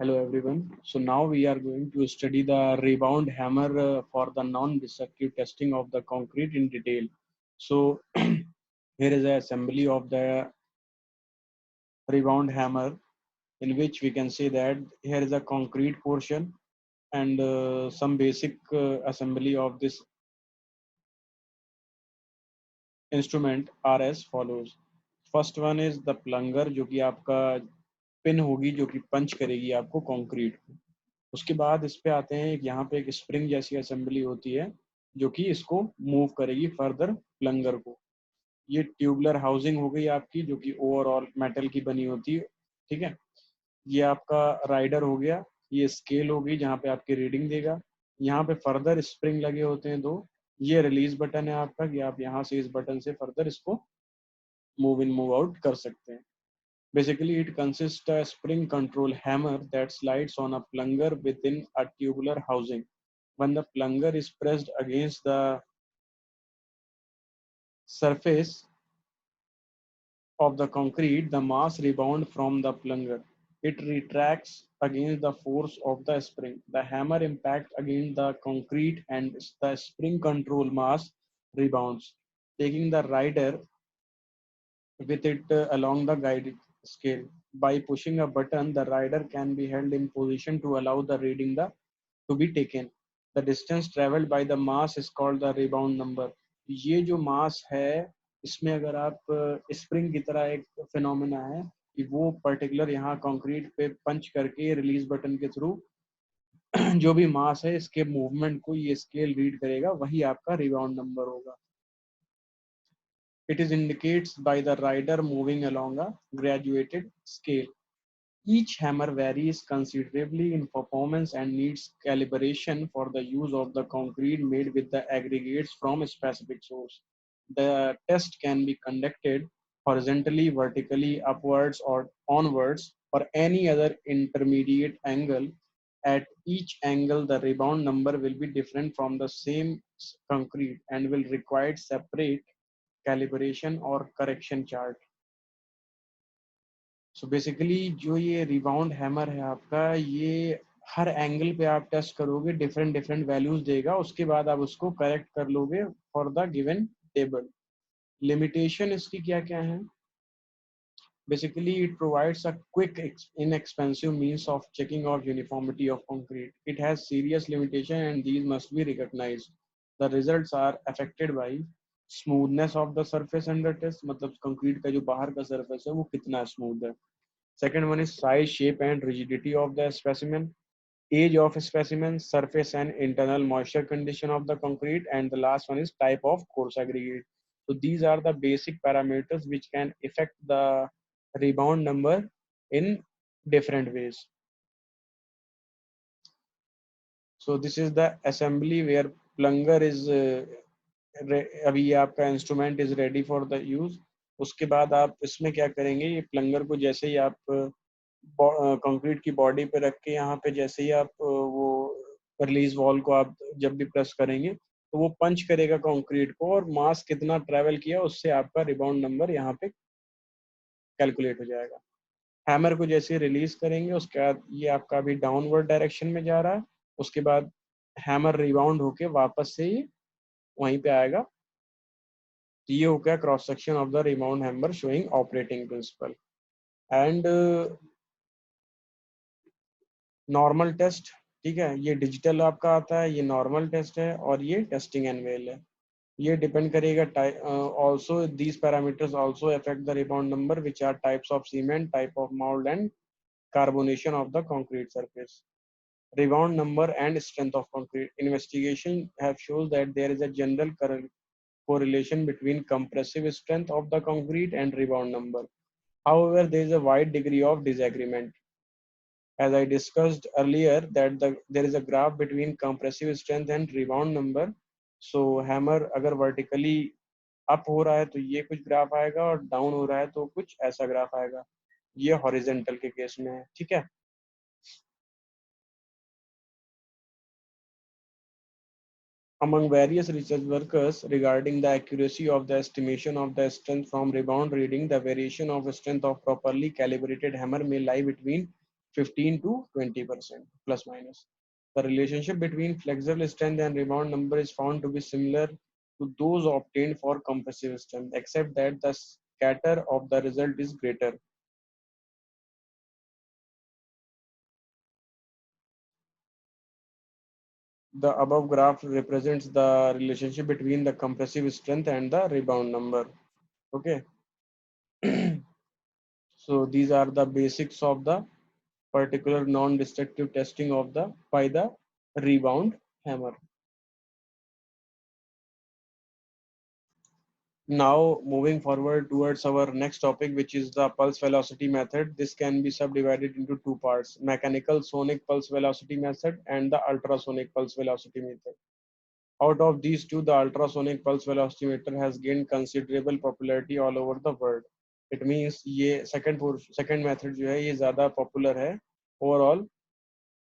Hello everyone. So now we are going to study the rebound hammer for the non-destructive testing of the concrete in detail. So here is an assembly of the rebound hammer in which we can say that here is a concrete portion and some basic assembly of this instrument are as follows. First one is the plunger जो कि आपका pin होगी जो कि पंच करेगी आपको concrete को। उसके बाद इस पे आते हैं यहाँ पे एक स्प्रिंग जैसी असेंबली होती है जो कि इसको मूव करेगी फर्दर प्लंगर को। ये ट्यूबलर हाउसिंग हो गई आपकी जो कि ओवरऑल मेटल की बनी होती है। ठीक है, ये आपका राइडर हो गया। ये स्केल हो गई जहाँ पे आपकी रीडिंग देगा। यहाँ पे फर्दर स्प्रिंग लगे होते हैं दो। ये रिलीज बटन है आपका कि आप यहाँ से इस बटन से फर्दर इसको मूव इन मूव आउट कर सकते हैं। Basically, it consists a spring control hammer that slides on a plunger within a tubular housing. When the plunger is pressed against the surface of the concrete, the mass rebounds from the plunger. It retracts against the force of the spring. The hammer impacts against the concrete and the spring control mass rebounds, taking the rider with it along the guide scale. By pushing a button, the rider can be held in position to allow the reading to be taken. The distance traveled by the mass is called the rebound number. ये जो मास है इसमें अगर आप spring की तरह एक phenomena है कि वो पर्टिकुलर यहाँ कंक्रीट पे पंच करके रिलीज बटन के थ्रू जो भी मास है इसके मूवमेंट को ये स्केल रीड करेगा, वही आपका रिबाउंड नंबर होगा। It is indicated by the rider moving along a graduated scale. Each hammer varies considerably in performance and needs calibration for the use of the concrete made with the aggregates from a specific source. The test can be conducted horizontally, vertically, upwards, or onwards, or any other intermediate angle. At each angle, the rebound number will be different from the same concrete and will require separate calibration और correction chart. So basically जो ये rebound hammer है आपका, ये हर angle पे आप test करोगे, different different values देगा, उसके बाद आप उसको करेक्ट कर लोगे for the given table. Limitation इसकी क्या क्या है? Basically, it provides a quick, inexpensive means of checking of uniformity of concrete. It has serious limitations and these must be recognized. The results are affected by smoothness of the surface under test, मतलब concrete का जो बाहर का surface है वो कितना smooth है. Second one is size, shape and rigidity of the specimen, age of specimen, surface and internal moisture condition of the concrete, and the last one is type of coarse aggregate. So these are the basic parameters which can affect the rebound number in different ways. So this is the assembly where plunger is अभी ये आपका instrument is ready for the use. उसके बाद आप इसमें क्या करेंगे, ये प्लंगर को जैसे ही आप कंक्रीट की बॉडी पे रख के यहाँ पे जैसे ही आप वो रिलीज वॉल को आप जब भी प्रेस करेंगे तो वो पंच करेगा कंक्रीट को और मास कितना ट्रेवल किया उससे आपका रिबाउंड नंबर यहाँ पे कैलकुलेट हो जाएगा। हैमर को जैसे रिलीज करेंगे उसके बाद ये आपका अभी डाउनवर्ड डायरेक्शन में जा रहा है, उसके बाद हैमर रिबाउंड होके वापस से ही वहीं पे आएगा। ये हो गया cross section of the rebound hammer showing operating principle. And normal test, ठीक है, ये डिजिटल आपका आता है, ये नॉर्मल टेस्ट है और ये टेस्टिंग एनवेल है। ये डिपेंड करेगा also these parameters also affect the rebound number which are types of cement, type of mould and carbonation of the concrete surface. Rebound number and strength of concrete. Investigation have shown that there is a general correlation between compressive strength of the concrete and rebound number. However, there is a wide degree of disagreement. As I discussed earlier, that there is a graph between compressive strength and rebound number. So hammer अगर vertically up हो रहा है तो ये कुछ graph आएगा और down हो रहा है तो कुछ ऐसा ग्राफ आएगा। ये हॉरिजॉन्टल के केस में है, ठीक है। Among various research workers regarding the accuracy of the estimation of the strength from rebound reading, the variation of strength of properly calibrated hammer may lie between 15 to 20% plus minus. The relationship between flexural strength and rebound number is found to be similar to those obtained for compressive strength, except that the scatter of the result is greater. The above graph represents the relationship between the compressive strength and the rebound number. Okay. So these are the basics of the particular non-destructive testing of the by the rebound hammer. Now moving forward towards our next topic, which is the pulse velocity method. This can be subdivided into two parts: mechanical sonic pulse velocity method and the ultrasonic pulse velocity method. Out of these two, the ultrasonic pulse velocity meter has gained considerable popularity all over the world. It means ये second method जो है ये ज़्यादा popular है overall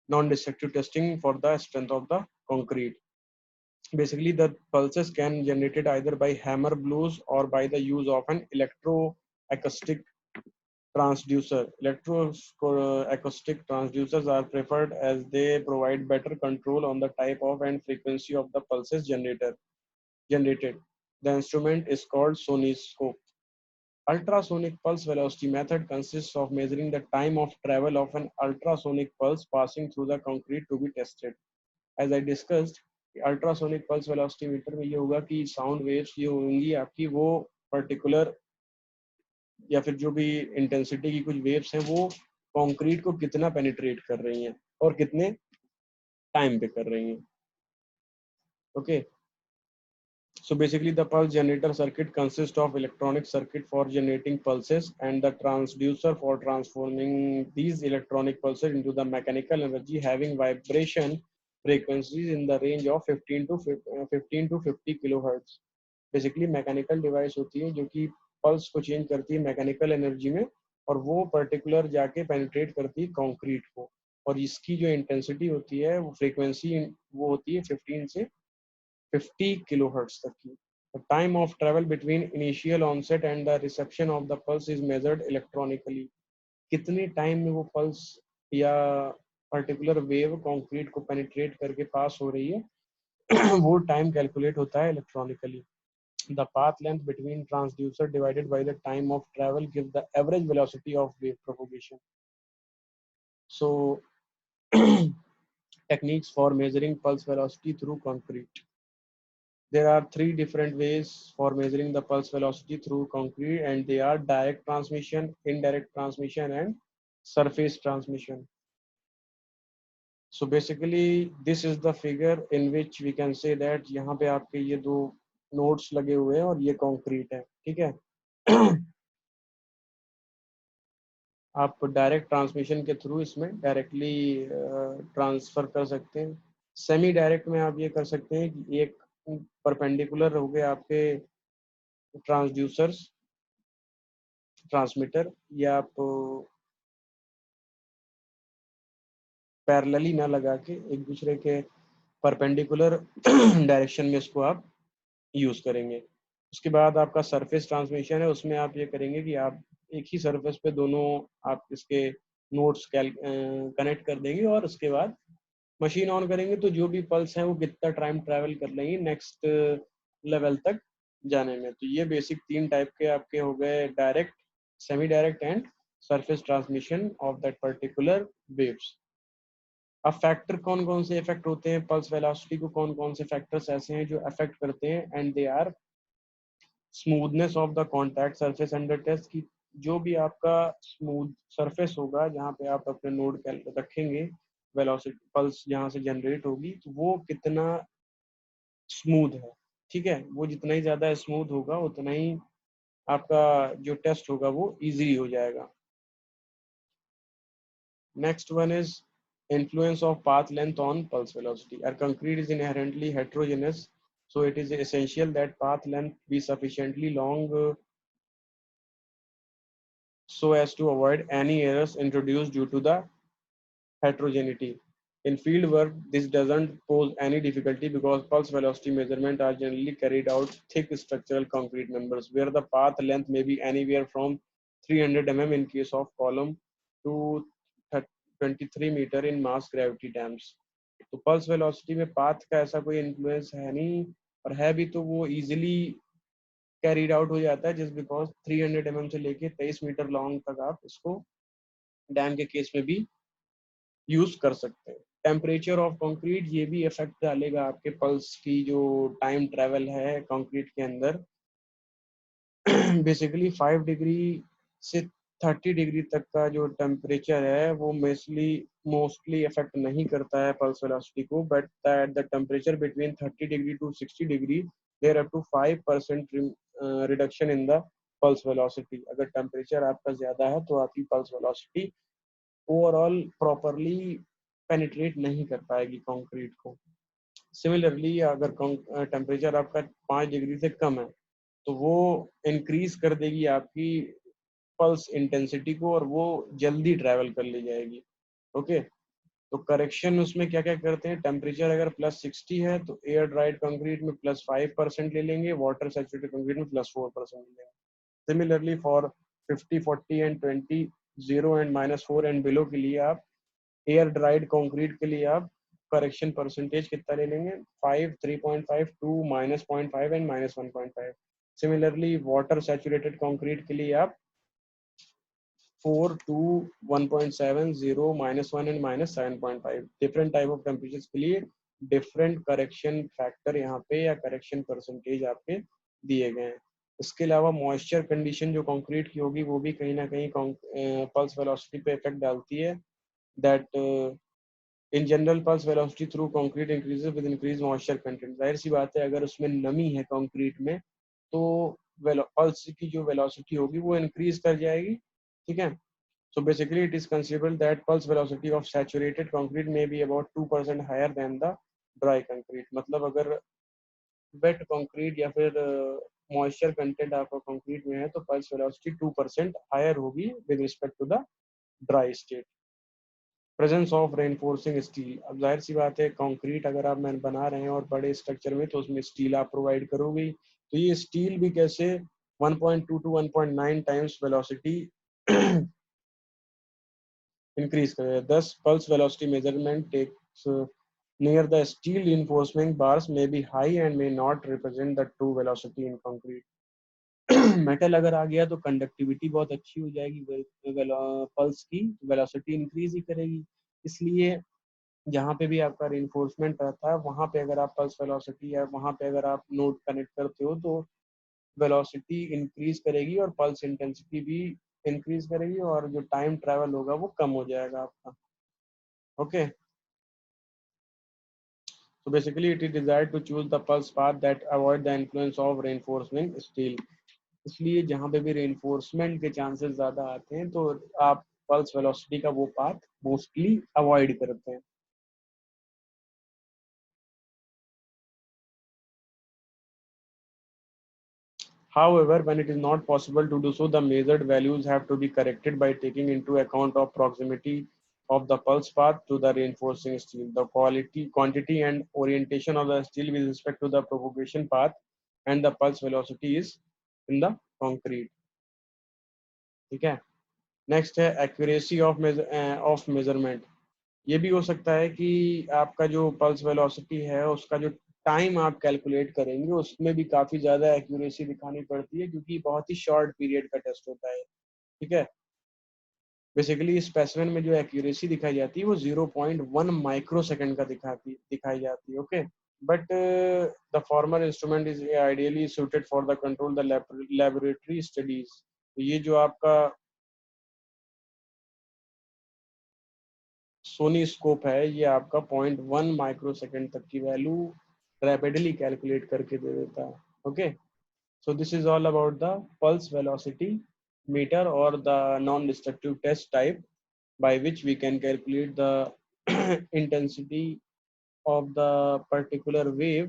non-destructive testing for the strength of the concrete. Basically, the pulses can be generated either by hammer blows or by the use of an electroacoustic transducer. Electroacoustic transducers are preferred as they provide better control on the type of and frequency of the pulses generated. The instrument is called soniscope. Ultrasonic pulse velocity method consists of measuring the time of travel of an ultrasonic pulse passing through the concrete to be tested. As I discussed, ultrasonic pulse velocity meter में ये होगा कि sound waves ये होंगी आपकी वो particular या फिर जो भी इंटेंसिटी की कुछ वेव्स हैं वो कंक्रीट को कितना पेनिट्रेट कर रही हैं और कितने टाइम पे कर रही हैं. Okay. So basically the pulse generator circuit consists of electronic circuit for generating pulses and the transducer for transforming these electronic pulses into the mechanical energy having vibration frequencies in the range of 15 to 50 kilohertz. Basically mechanical device होती है जो कि pulse को change करती है mechanical energy में और वो particular जाके penetrate करती है concrete को और इसकी जो intensity होती है वो frequency वो होती है 15 से 50 kilohertz तक की. The time of travel between initial onset and the reception of the pulse is measured electronically. कितने टाइम में वो पल्स या पर्टिकुलर वेव कंक्रीट को पेनिट्रेट करके पास हो रही है वो टाइम कैलकुलेट होता है electronically. The path length between transducer divided by the time of travel gives the average velocity of wave propagation. So techniques for measuring pulse velocity through concrete. There are three different ways for measuring the pulse velocity through concrete, and they are direct transmission, indirect transmission, and surface transmission. So basically, this is the figure in which we can say that यहाँ पे आपके ये दो nodes लगे हुए हैं और ये concrete है, ठीक है. आप डायरेक्ट ट्रांसमिशन के थ्रू इसमें डायरेक्टली ट्रांसफर कर सकते हैं. सेमी डायरेक्ट में आप ये कर सकते हैं कि एक परपेंडिकुलर हो गए आपके ट्रांसड्यूसर्स ट्रांसमीटर या आप पैरेलली ना लगा के एक दूसरे के परपेंडिकुलर डायरेक्शन में इसको आप यूज करेंगे. उसके बाद आपका सरफेस ट्रांसमिशन है उसमें आप ये करेंगे कि आप एक ही सरफेस पे दोनों आप इसके नोड्स कनेक्ट कर देंगे और उसके बाद मशीन ऑन करेंगे तो जो भी पल्स है वो कितना टाइम ट्रैवल कर लेंगे नेक्स्ट लेवल तक जाने में. तो ये बेसिक तीन टाइप के आपके हो गए direct semi direct and surface transmission of that particular waves. अब फैक्टर कौन कौन से इफेक्ट होते हैं पल्स वेलोसिटी को कौन कौन से फैक्टर्स ऐसे हैं जो अफेक्ट करते हैं and they are smoothness of the contact surface under test की जो भी आपका स्मूथ सरफेस होगा जहाँ पे आप अपने नोड रखेंगे वेलोसिटी पल्स जहाँ से जनरेट होगी तो वो कितना स्मूथ है. ठीक है. वो जितना ही ज्यादा स्मूथ होगा उतना ही आपका जो टेस्ट होगा वो इजी हो जाएगा. Next one is influence of path length on pulse velocity. Our concrete is inherently heterogeneous, so it is essential that path length be sufficiently long so as to avoid any errors introduced due to the heterogeneity. In field work, this doesn't pose any difficulty because pulse velocity measurement are generally carried out thick structural concrete members where the path length may be anywhere from 300 mm in case of column to 23 metre in mass gravity dams. तो pulse velocity में path का ऐसा कोई influence है नहीं, और है भी तो वो इजीली कैरीड आउट हो जाता है, जस्ट बिकॉज 300 mm से लेके 23 मीटर लॉन्ग तक आप इसको डैम के केस में भी यूज कर सकते हैं। टेम्परेचर ऑफ कंक्रीट ये भी इफेक्ट डालेगा आपके पल्स की जो टाइम ट्रेवल है कंक्रीट के अंदर। बेसिकली 5 डिग्री से 30 डिग्री तक का जो टेम्परेचर है वो मोस्टली इफेक्ट नहीं करता है पल्स वेलोसिटी को, but at the temperature between 30 degree to 60 degree there up to 5% reduction in the pulse velocity. अगर टेम्परेचर आपका ज्यादा है तो आपकी pulse velocity overall properly penetrate नहीं कर पाएगी कंक्रीट को। सिमिलरली अगर टेम्परेचर आपका 5 डिग्री से कम है तो वो इंक्रीज कर देगी आपकी पल्स इंटेंसिटी को, और वो जल्दी ट्रैवल कर ले जाएगी। ओके, तो करेक्शन उसमें क्या क्या करते हैं, टेम्परेचर अगर +60 है तो एयर ड्राइड कंक्रीट में +5% ले लेंगे, वाटर सैचुरेटेड कंक्रीट में +4% ले लेंगे। Similarly for 50, 40 and 20, 0 and -4 and below के लिए आप एयर ड्राइड कंक्रीट के लिए आप करेक्शन परसेंटेज कितना ले लेंगे, 5, 3.5, 2, -0.5 and -1.5। Similarly water saturated concrete के लिए आप 4, 2, 1.7, 0, -1 and -7.5। Different type of temperature के लिए डिफरेंट करेक्शन फैक्टर यहाँ पे या करेक्शन परसेंटेज आपके दिए गए हैं। इसके अलावा मॉइस्चर कंडीशन जो कंक्रीट की होगी वो भी कहीं ना कहीं पल्स वेलोसिटी पे इफेक्ट डालती है। That in general pulse velocity through concrete increases with increase moisture content. जाहिर सी बात है अगर उसमें नमी है कंक्रीट में तो पल्स की जो वेलोसिटी होगी वो इंक्रीज कर जाएगी। ठीक है, so basically it is conceivable that pulse velocity of saturated concrete may be about 2% higher than the dry concrete। मतलब अगर वेट कंक्रीट या फिर मॉइस्चर कंटेंट आपका कंक्रीट में है तो पल्स वेलोसिटी 2% हायर होगी with respect to the dry state. Presence of reinforcing steel, अब जाहिर सी बात है कंक्रीट अगर आप बना रहे हैं और बड़े स्ट्रक्चर में तो उसमें स्टील आप प्रोवाइड करोगे, तो ये स्टील भी कैसे 1.2 टू 1.9 टाइम्स वेलोसिटी increase करेगा। Thus, pulse velocity measurement takes near the steel reinforcement bars may be high and may not represent the true velocity in concrete। Metal अगर आ गया तो कंडक्टिविटी बहुत अच्छी हो जाएगी, पल्स की वेलोसिटी इंक्रीज ही करेगी। इसलिए जहाँ पे भी आपका रिइंफोर्समेंट रहता है वहाँ पे अगर आप पल्स वेलोसिटी या वहाँ पे अगर आप नोड कनेक्ट करते हो तो वेलोसिटी इंक्रीज करेगी और पल्स इंटेंसिटी भी इंक्रीज करेगी, और जो टाइम ट्रैवल होगा वो कम हो जाएगा आपका। Okay, so basically it is desired to choose the pulse path that avoid the influence of reinforcing steel। इसलिए जहाँ पे भी reinforcement के चांसेस ज़्यादा आते हैं तो आप पल्स वेलोसिटी का वो पाथ मोस्टली अवॉइड करते हैं। However, when it is not possible to do so, the measured values have to be corrected by taking into account of proximity of the pulse path to the reinforcing steel, the quality, quantity, and orientation of the steel with respect to the propagation path, and the pulse velocity is in the concrete। ठीक है, next है accuracy of measurement. ये भी हो सकता है कि आपका जो पल्स वेलोसिटी है उसका जो टाइम आप कैलकुलेट करेंगे उसमें भी काफी ज्यादा एक्यूरेसी दिखानी पड़ती है क्योंकि बहुत ही शॉर्ट पीरियड का टेस्ट होता है। ठीक है, बेसिकली स्पेसिमेन में जो एक्यूरेसी दिखाई जाती है वो 0.1 माइक्रो सेकेंड का दिखाई जाती है। Okay, but the former instrument is ideally suited for the control the laboratory studies. तो ये जो आपका सोनी स्कोप है ये आपका 0.1 माइक्रो सेकेंड तक की वैल्यू रैपिडली कैलकुलेट करके दे देता है। Okay, so this is all about the pulse velocity meter or the non-destructive test type by which we can calculate the intensity of the particular wave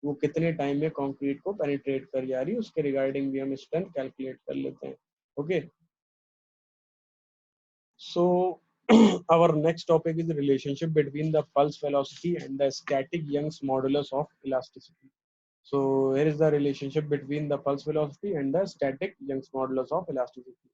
वो कितने time में concrete को penetrate कर जा रही है उसके रिगार्डिंग भी हम स्ट्रेंथ कैलकुलेट कर लेते हैं। Okay, so our next topic is the relationship between the pulse velocity and the static Young's modulus of elasticity। So here is the relationship between the pulse velocity and the static Young's modulus of elasticity।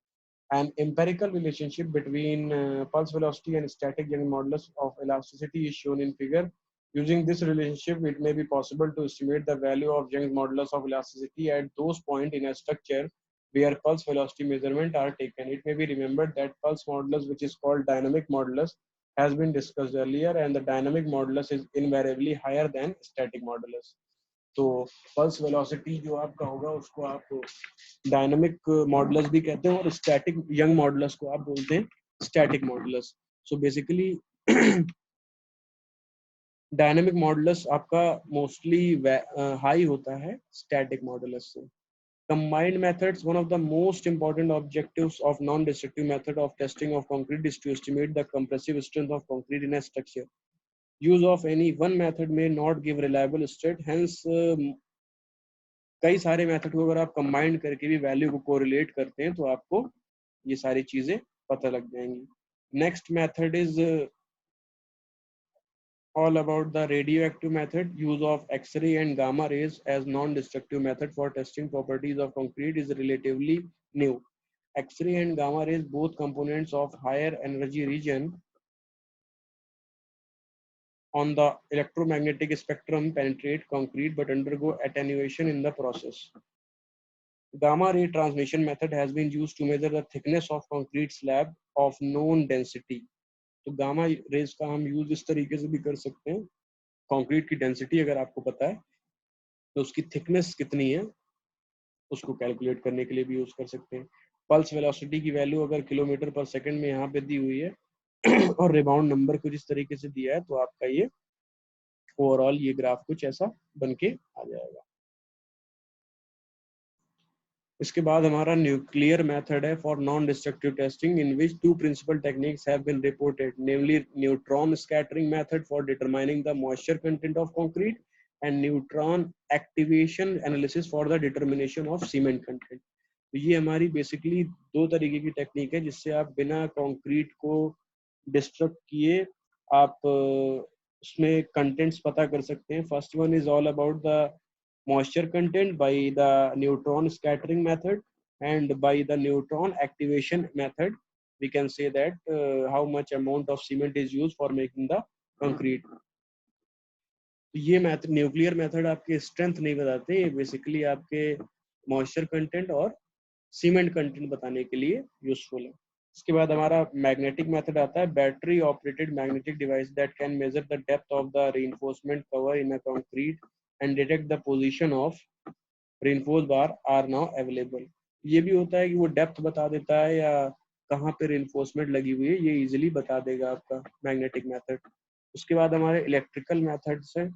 An empirical relationship between pulse velocity and static Young modulus of elasticity is shown in figure. Using this relationship, it may be possible to estimate the value of Young's modulus of elasticity at those points in a structure where pulse velocity measurements are taken. It may be remembered that pulse modulus, which is called dynamic modulus, has been discussed earlier, and the dynamic modulus is invariably higher than static modulus. तो pulse velocity जो आपका होगा उसको आप dynamic modulus भी कहते हैं और स्टैटिक यंग मॉडुलस को आप बोलते हैं static modulus. So basically dynamic modulus आपका मोस्टली हाई होता है स्टैटिक मॉडुलस से. Combined methods. One of the most important objectives of non-destructive method of testing of concrete is to estimate the compressive strength of concrete in a structure. Use of any one method may not give reliable state. Hence, कई सारे method को अगर आप combine करके भी value को correlate करते हैं तो आपको ये सारी चीजें पता लग जाएंगी. Next method is all about the radioactive method. Use of X-ray and gamma rays as non-destructive method for testing properties of concrete is relatively new. X-ray and gamma rays, both components of higher energy region on the electromagnetic spectrum, penetrate concrete but undergo attenuation in the process. Gamma ray transmission method has been used to measure the thickness of concrete slab of known density. तो gamma rays का हम use इस तरीके से भी कर सकते हैं. कंक्रीट की डेंसिटी अगर आपको पता है तो उसकी थिकनेस कितनी है उसको कैलकुलेट करने के लिए भी यूज कर सकते हैं. पल्स वेलोसिटी की वैल्यू अगर किलोमीटर पर सेकंड में यहाँ पे दी हुई है और रिबाउंड नंबर कुछ इस तरीके से दिया है तो आपका ये ओवरऑल ये ग्राफ कुछ ऐसा बन के आ जाएगा. इसके बाद हमारा न्यूक्लियर मेथड है for non destructive testing in which two principle techniques have been reported, namely neutron scattering method for determining the moisture content of concrete and neutron activation analysis for the determination of cement content. तो ये हमारी basically दो तरीके की technique है जिससे आप बिना कंक्रीट को डिस्ट्रक्ट किए आप उसमें कंटेंट्स पता कर सकते हैं. First one is all about the moisture content by the neutron scattering method, and by the neutron activation method we can say that how much amount of cement is used for making the concrete. ये method nuclear method आपके strength नहीं बताते, ये basically आपके moisture content और cement content बताने के लिए यूजफुल है. इसके बाद हमारा मैग्नेटिक मेथड आता है, battery operated magnetic device that can measure the depth of the reinforcement cover in a concrete and detect the position of reinforced bar are now available. ये भी होता है कि वो डेप्थ बता देता है या कहाँ पे reinforcement लगी हुई है, ये इजीली बता देगा आपका मैग्नेटिक मेथड. उसके बाद हमारे इलेक्ट्रिकल मेथड्स हैं.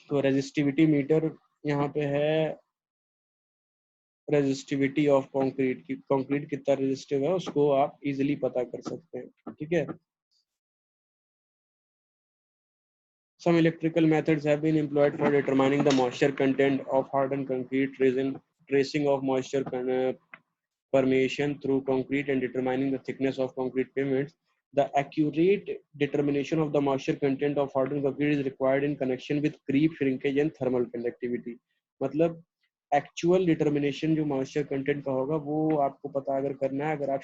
तो रेजिस्टिविटी मीटर यहाँ पे है, रेजिस्टिविटी ऑफ कंक्रीट की, कंक्रीट कितना रेजिस्टिव है उसको आप इजीली पता कर सकते हैं. ठीक है. Some electrical methods have been employed for determining the moisture content of hardened concrete resin, tracing of moisture permeation through concrete and determining the thickness of concrete pavements. The accurate determination of the moisture content of hardened concrete is required in connection with creep, shrinkage and thermal conductivity. मतलब actual determination जो moisture content का होगा वो आपको पता अगर करना है, अगर आप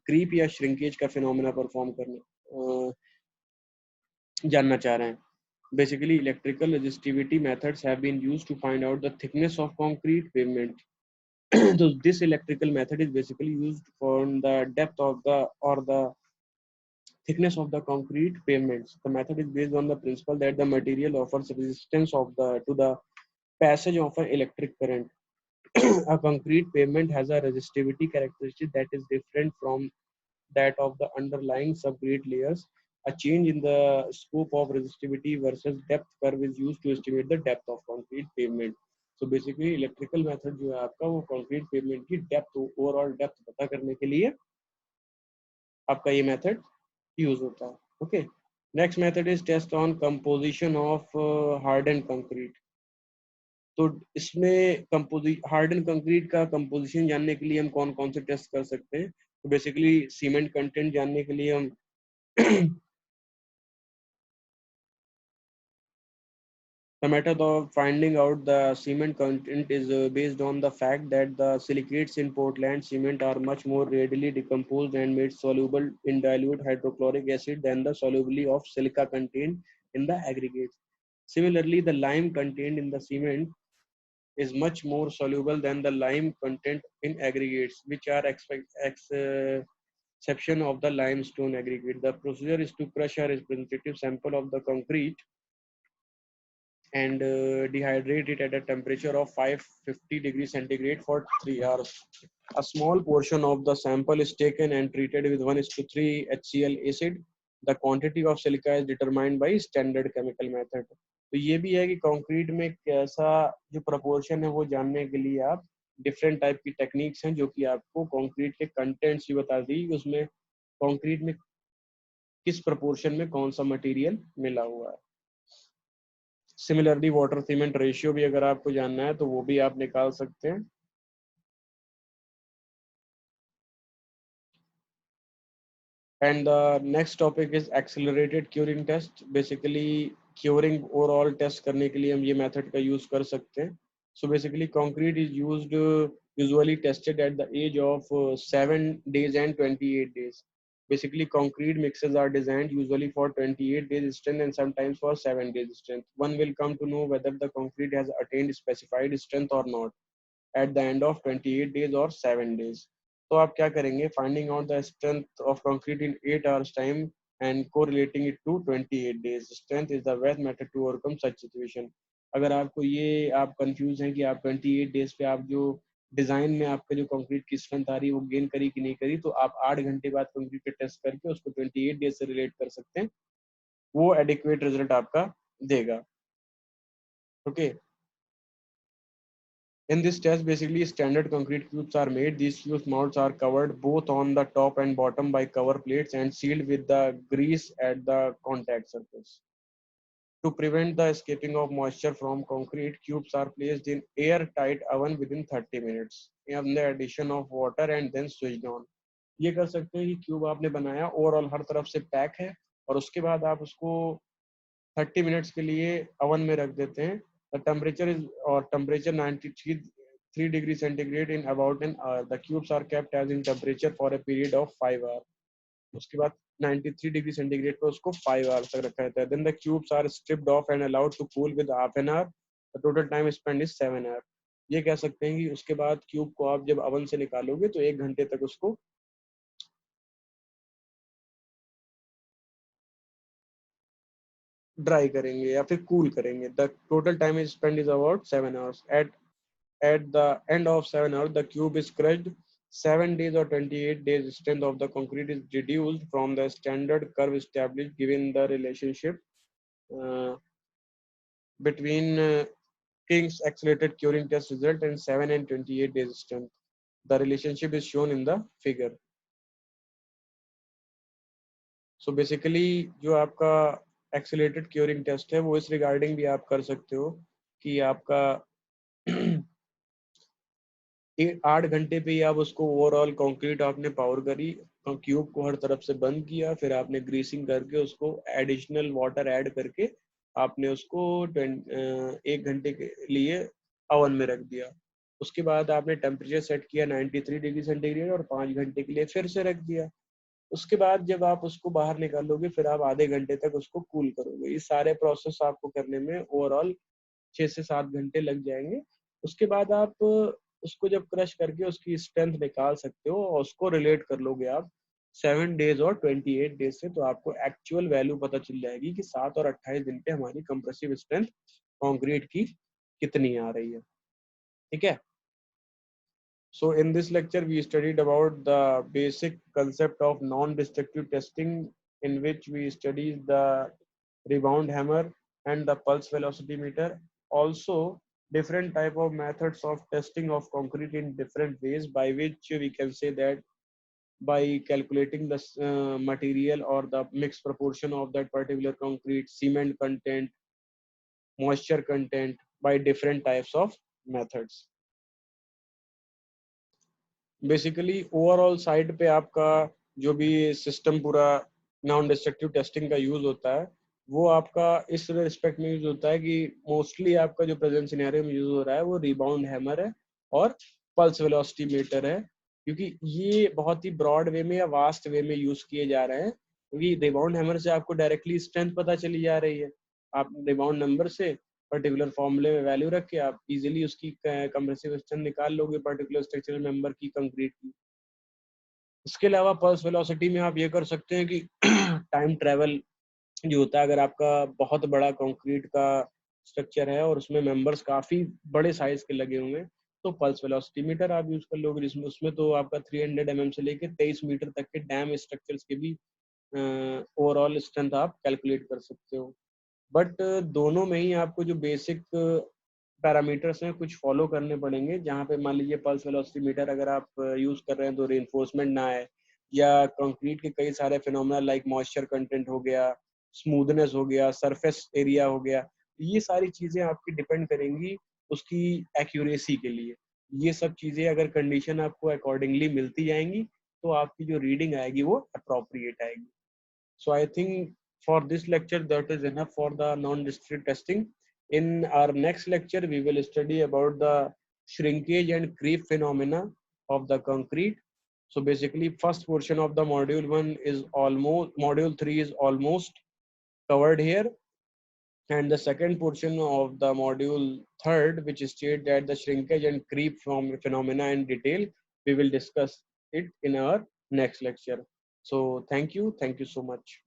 क्रीप या श्रिंकेज का फिनोमेना परफॉर्म करना जानना चाह रहे हैं. Basically, electrical resistivity methods have been used to find out the thickness of concrete pavement. So this electrical method is basically used for the depth of the thickness of the concrete pavements. The method is based on the principle that the material offers resistance to the passage of an electric current. A concrete pavement has a resistivity characteristic that is different from that of the underlying subgrade layers. A change in the scope of resistivity versus depth curve is used to estimate the depth of concrete pavement. So basically electrical method जो है आपका वो concrete pavement की depth, overall depth पता करने के लिए आपका ये method use होता है. Okay. Next method is test on composition of hardened concrete. तो इसमें हार्डन कंक्रीट का कंपोजिशन जानने के लिए हम कौन कौन से टेस्ट कर सकते हैं. तो बेसिकली सीमेंट कंटेंट जानने के लिए हम The method of finding out the cement content is based on the fact that the silicates in Portland cement are much more readily decomposed and made soluble in dilute hydrochloric acid than the solubility of silica contained in the aggregates. Similarly, the lime contained in the cement is much more soluble than the lime content in aggregates, which are exception of the limestone aggregate. The procedure is to crush a representative sample of the concrete and dehydrate it at a temperature of 550 degrees centigrade for 3 hours. A small portion of the sample is taken and treated with 1:3 HCl acid. The quantity of silica is determined by standard chemical method. तो ये भी है कि concrete में कैसा जो proportion है वो जानने के लिए आप डिफरेंट टाइप की टेक्निक्स हैं जो कि आपको कंक्रीट के कंटेंट्स भी बता दी कि उसमें कंक्रीट में किस प्रोपोर्शन में कौन सा मटेरियल मिला हुआ है. सिमिलरली वाटर सीमेंट रेशियो भी अगर आपको जानना है तो वो भी आप निकाल सकते हैं. And the next topic is accelerated curing test. Basically, curing overall test करने के लिए हम ये method का use कर सकते हैं. So basically, concrete is used usually tested at the age of 7 days and 28 days. Basically, concrete mixes are designed usually for 28 days strength and sometimes for 7 days strength. One will come to know whether the concrete has attained specified strength or not at the end of 28 days or 7 days. तो आप क्या करेंगे, finding out the strength of concrete in 8 hours time and correlating it to 28 days. Strength is the best method to overcome such situation. अगर आपको ये आप confuse हैं कि आप 28 days पे आप जो डिजाइन में आपका जो कंक्रीट की स्ट्रेंथ आ रही है वो गेन करी कि नहीं करी, तो आप 8 घंटे बाद कंक्रीट पे टेस्ट करके उसको 28 days से रिलेट कर सकते हैं. वो एडिक्वेट रिजल्ट आपका देगा. Okay. In this test, basically standard concrete cubes are made. These cubes mouths are covered both on the top and bottom by cover plates and sealed with the grease at the contact surface. To prevent the escaping of moisture from concrete, cubes are placed in airtight oven within 30 minutes. And the addition of water and then switched on. ये कर सकते हैं कि cube आपने बनाया overall हर तरफ से pack है और उसके बाद आप उसको 30 मिनट्स के लिए ओवन में रख देते हैं. द टेम्परेचर इज और temperature 93 degree centigrade in about an hour. The cubes are kept as in temperature for a period of 5 hour. उसके बाद 93 डिग्री सेंटीग्रेड पर उसको 5 आवर तक रखा जाता है. Then the cubes are stripped off and allowed to cool with half an hour. The total time spend is 7 hour. ये कह सकते हैं कि उसके बाद क्यूब को आप जब ओवन से निकालोगे तो 1 घंटे तक उसको ड्राई करेंगे या फिर कूल करेंगे. The total time is spend is about 7 hours. At the end of 7 hours, the cube is crushed. 7 days or 28 days strength of the concrete is reduced from the standard curve established given the relationship uh, between King's accelerated curing test result and 7 and 28 days strength. The relationship is shown in the figure. So basically जो आपका accelerated curing test है वो इस regarding भी आप कर सकते हो कि आपका 8 घंटे पे ही आप उसको ओवरऑल कंक्रीट आपने पावर करी, क्यूब को हर तरफ से बंद किया, फिर आपने ग्रीसिंग करके उसको एडिशनल वाटर ऐड करके आपने उसको 1 घंटे के लिए ओवन में रख दिया. उसके बाद आपने टेम्परेचर सेट किया 93 डिग्री सेंटीग्रेड और 5 घंटे के लिए फिर से रख दिया. उसके बाद जब आप उसको बाहर निकालोगे फिर आप आधे घंटे तक उसको कूल करोगे. ये सारे प्रोसेस आपको करने में ओवरऑल 6 से 7 घंटे लग जाएंगे. उसके बाद आप उसको जब क्रश करके उसकी स्ट्रेंथ निकाल सकते हो और उसको रिलेट कर लोगे आप 7 डेज और 28 डेज से, तो आपको एक्चुअल वैल्यू पता चल जाएगी कि 7 और 28 दिन पे हमारी कंप्रेसिव स्ट्रेंथ कंक्रीट की कितनी आ रही है. ठीक है. So in this lecture we studied about the basic concept of non-destructive testing, in which we studied the rebound hammer and the pulse velocity meter. Also different type of methods of testing of concrete in different ways, by which we can say that by calculating the material or the mixed proportion of that particular concrete, cement content, moisture content, by different types of methods. Basically overall side पे आपका जो भी system पूरा non destructive testing का use होता है वो आपका इस रिस्पेक्ट में यूज होता है कि मोस्टली आपका जो प्रेजेंट सिनेरियो में यूज हो रहा है वो रिबाउंड हैमर है और पल्स वेलोसिटी मीटर है, क्योंकि ये बहुत ही ब्रॉड वे में या वास्ट वे में यूज किए जा रहे हैं, क्योंकि रिबाउंड हैमर से आपको डायरेक्टली स्ट्रेंथ पता चली जा रही है। आप रिबाउंड नंबर से पर्टिकुलर फॉर्मूले में वैल्यू रख के आप इजीली उसकी कंप्रेसिव स्ट्रेंथ निकाल लोगे पर्टिकुलर स्ट्रक्चरल मेंबर की, कंक्रीट की। इसके अलावा पल्स वेलोसिटी में आप ये कर सकते हैं कि टाइम ट्रेवल जो होता है, अगर आपका बहुत बड़ा कंक्रीट का स्ट्रक्चर है और उसमें मेंबर्स काफी बड़े साइज के लगे हुए हैं, तो पल्स वेलोसिटी मीटर आप यूज कर लोगे, जिसमें उसमें तो आपका 300 mm से लेके 23 मीटर तक के डैम स्ट्रक्चर्स के भी ओवरऑल स्ट्रेंथ आप कैलकुलेट कर सकते हो। बट दोनों में ही आपको जो बेसिक पैरामीटर्स हैं कुछ फॉलो करने पड़ेंगे, जहाँ पे मान लीजिए पल्स वेलोसिटी मीटर अगर आप यूज कर रहे हैं तो रेनफोर्समेंट ना आए, या कंक्रीट के कई सारे फिनोमेना लाइक मॉइस्चर कंटेंट हो गया, स्मूथनेस हो गया, सरफेस एरिया हो गया, ये सारी चीजें आपकी डिपेंड करेंगी उसकी एक्यूरेसी के लिए। ये सब चीजें अगर कंडीशन आपको अकॉर्डिंगली मिलती जाएंगी तो आपकी जो रीडिंग आएगी वो अप्रोप्रिएट आएगी। So I think for this lecture that is enough for the non-discrete testing. In our next lecture, we will study about the shrinkage and creep phenomena of the concrete. So basically, first portion of the module one is almost, module three is almost covered here, and the second portion of the module third, which states that the shrinkage and creep from phenomena in detail, we will discuss it in our next lecture. So thank you so much.